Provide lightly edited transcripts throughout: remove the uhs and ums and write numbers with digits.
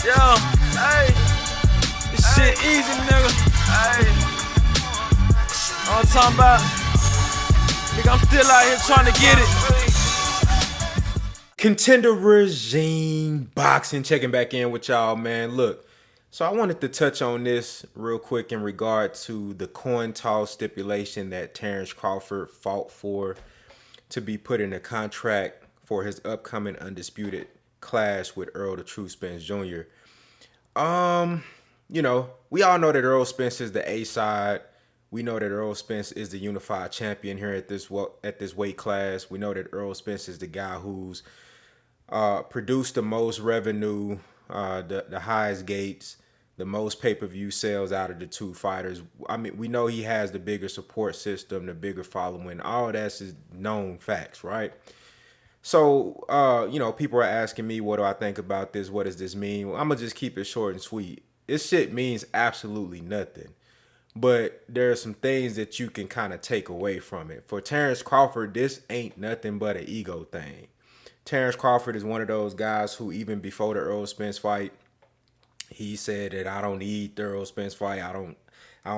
Yeah, hey, this shit easy, nigga. Hey, all I'm talking about, nigga, I'm still out here trying to get it. Contender Regime Boxing checking back in with y'all, man. Look, so I wanted to touch on this real quick in regard to the coin toss stipulation that Terence Crawford fought for to be put in a contract for his upcoming Undisputed clash with Errol the True Spence Jr. We all know that Errol Spence is the A side. We know that Errol Spence is the unified champion here at this weight class. We know that Errol Spence is the guy who's produced the most revenue, the highest gates, the most pay-per-view sales out of the two fighters. I mean, we know he has the bigger support system, the bigger following. All that's is known facts, right? So, people are asking me, what do I think about this? What does this mean? Well, I'm going to just keep it short and sweet. This shit means absolutely nothing. But there are some things that you can kind of take away from it. For Terence Crawford, this ain't nothing but an ego thing. Terence Crawford is one of those guys who, even before the Errol Spence fight, he said that I don't need the Errol Spence fight. I don't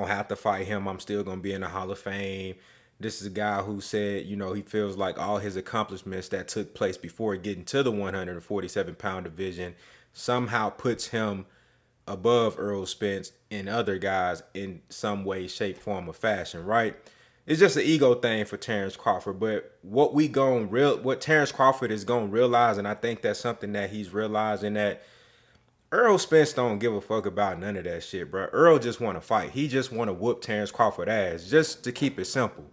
have to fight him. I'm still gonna be in the Hall of Fame. This is a guy who said, he feels like all his accomplishments that took place before getting to the 147-pound division somehow puts him above Errol Spence and other guys in some way, shape, form, or fashion, right? It's just an ego thing for Terence Crawford. But what Terence Crawford is gonna realize, and I think that's something that he's realizing, that Errol Spence don't give a fuck about none of that shit, bro. Errol just want to fight. He just want to whoop Terence Crawford ass, just to keep it simple.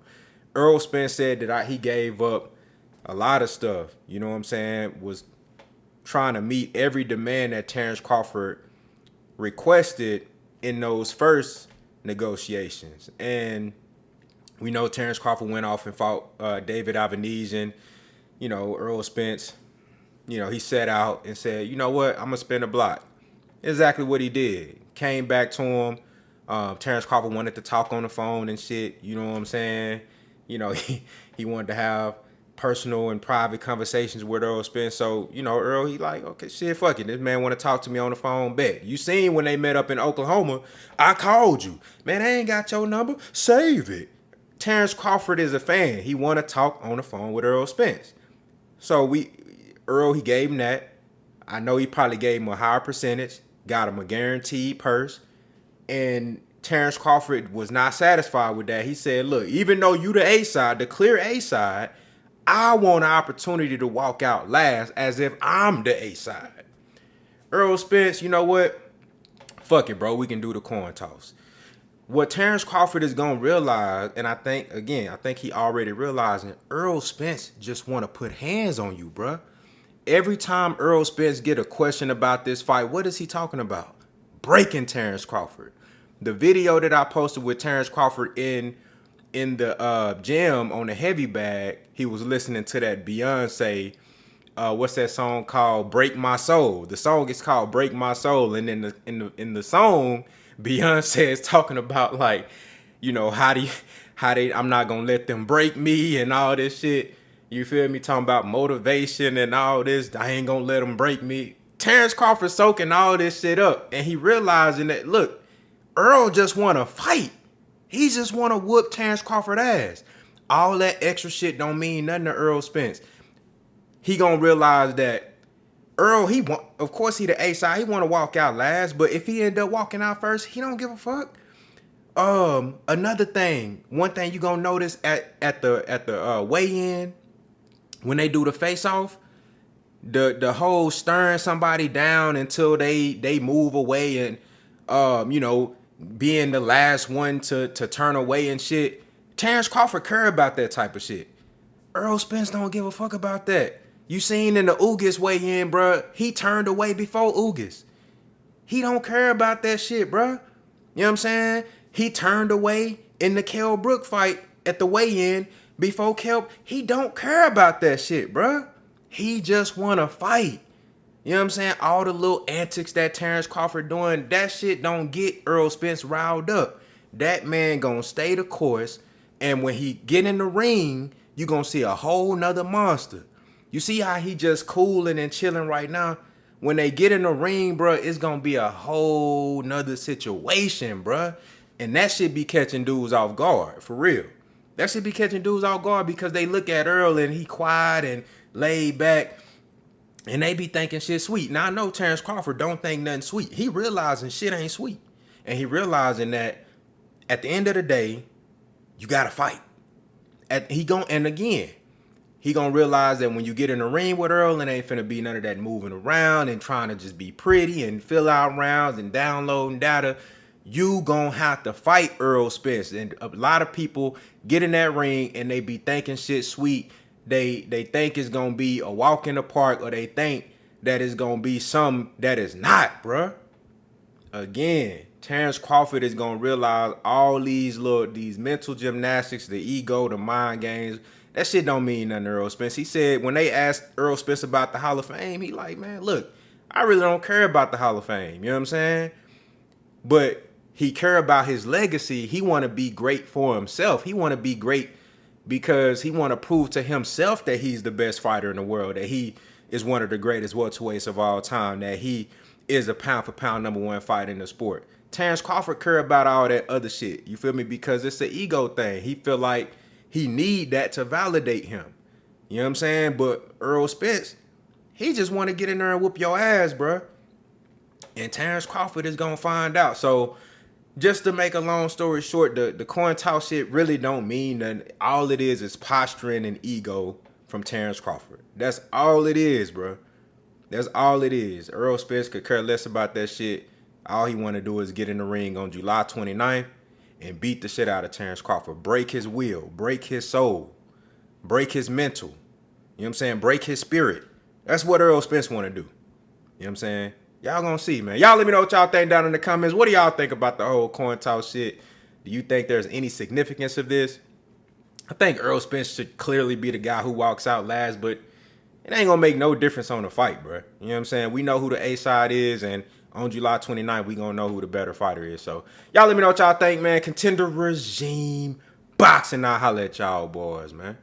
Errol Spence said that he gave up a lot of stuff, you know what I'm saying, was trying to meet every demand that Terence Crawford requested in those first negotiations. And we know Terence Crawford went off and fought David Avenesian. Errol Spence, he set out and said, you know what, I'm going to spin a block. Exactly what he did. Came back to him. Terence Crawford wanted to talk on the phone and shit. You know what I'm saying? He wanted to have personal and private conversations with Errol Spence. So, Earl, he like, okay, shit, fuck it. This man want to talk to me on the phone, bet. You seen when they met up in Oklahoma, I called you. Man, I ain't got your number. Save it. Terence Crawford is a fan. He want to talk on the phone with Errol Spence. So Earl, he gave him that. I know he probably gave him a higher percentage, got him a guaranteed purse, and Terence Crawford was not satisfied with that. He said, look, even though you the A side, the clear A side, I want an opportunity to walk out last as if I'm the A side. Errol Spence, you know what? Fuck it, bro. We can do the coin toss. What Terence Crawford is going to realize, and I think he already realizing, Errol Spence just want to put hands on you, bro. Every time Errol Spence get a question about this fight, what is he talking about? Breaking Terence Crawford. The video that I posted with Terence Crawford in the gym on the heavy bag, he was listening to that Beyonce, what's that song called? Break My Soul. The song is called Break My Soul, and in the song, Beyonce is talking about, like, how I'm not gonna let them break me and all this shit. You feel me? Talking about motivation and all this. I ain't gonna let them break me. Terence Crawford soaking all this shit up, and he realizing that, look, Earl just want to fight. He just want to whoop Terence Crawford ass. All that extra shit don't mean nothing to Errol Spence. He gonna realize that Earl, of course he the A side. He want to walk out last, but if he end up walking out first, he don't give a fuck. Another thing, one thing you gonna notice at the weigh-in, when they do the face-off, the whole stirring somebody down until they move away and being the last one to turn away and shit. Terence Crawford care about that type of shit. Errol Spence don't give a fuck about that. You seen in the Ugas weigh-in, bruh, he turned away before Ugas. He don't care about that shit, bruh. You know what I'm saying? He turned away in the Kell Brook fight at the weigh-in before Kell. He don't care about that shit, bruh. He just want to fight. You know what I'm saying? All the little antics that Terence Crawford doing, that shit don't get Errol Spence riled up. That man gonna stay the course, and when he get in the ring, you gonna see a whole nother monster. You see how he just cooling and chilling right now? when they get in the ring, bro, it's gonna be a whole nother situation, bro. And that shit be catching dudes off guard, for real. That shit be catching dudes off guard because they look at Earl and he quiet and laid back, and they be thinking shit sweet. Now I know Terrence Crawford don't think nothing sweet. He realizing shit ain't sweet, and he realizing that at the end of the day, you gotta fight. He gonna realize that when you get in the ring with Earl, it ain't finna be none of that moving around and trying to just be pretty and fill out rounds and downloading data. You gonna have to fight Errol Spence. And a lot of people get in that ring and they be thinking shit sweet. They think it's gonna be a walk in the park, or they think that it's gonna be something that is not, bruh. Again, Terrence Crawford is gonna realize all these mental gymnastics, the ego, the mind games. That shit don't mean nothing to Errol Spence. He said when they asked Errol Spence about the Hall of Fame, he like, man, look, I really don't care about the Hall of Fame. You know what I'm saying? But he care about his legacy. He want to be great for himself. He want to be great because he want to prove to himself that he's the best fighter in the world, that he is one of the greatest welterweights of all time, that he is a pound for pound #1 fighter in the sport. Terrence Crawford care about all that other shit. You feel me? Because it's an ego thing. He feel like he need that to validate him. You know what I'm saying? But Errol Spence, he just want to get in there and whoop your ass, bruh. And Terrence Crawford is going to find out. So just to make a long story short, the coin toss shit really don't mean that. All it is posturing and ego from Terrence Crawford. That's all it is, bruh. That's all it is. Errol Spence could care less about that shit. All he want to do is get in the ring on July 29th and beat the shit out of Terrence Crawford. Break his will. Break his soul. Break his mental. You know what I'm saying? Break his spirit. That's what Errol Spence want to do. You know what I'm saying? Y'all gonna see, man. Y'all let me know what y'all think down in the comments. What do y'all think about the whole coin toss shit? Do you think there's any significance of this? I think Errol Spence should clearly be the guy who walks out last, but it ain't gonna make no difference on the fight, bro. You know what I'm saying? We know who the A side is, and on July 29th, we gonna know who the better fighter is. So y'all let me know what y'all think, man. Contender Regime Boxing. I'll holla at y'all boys, man.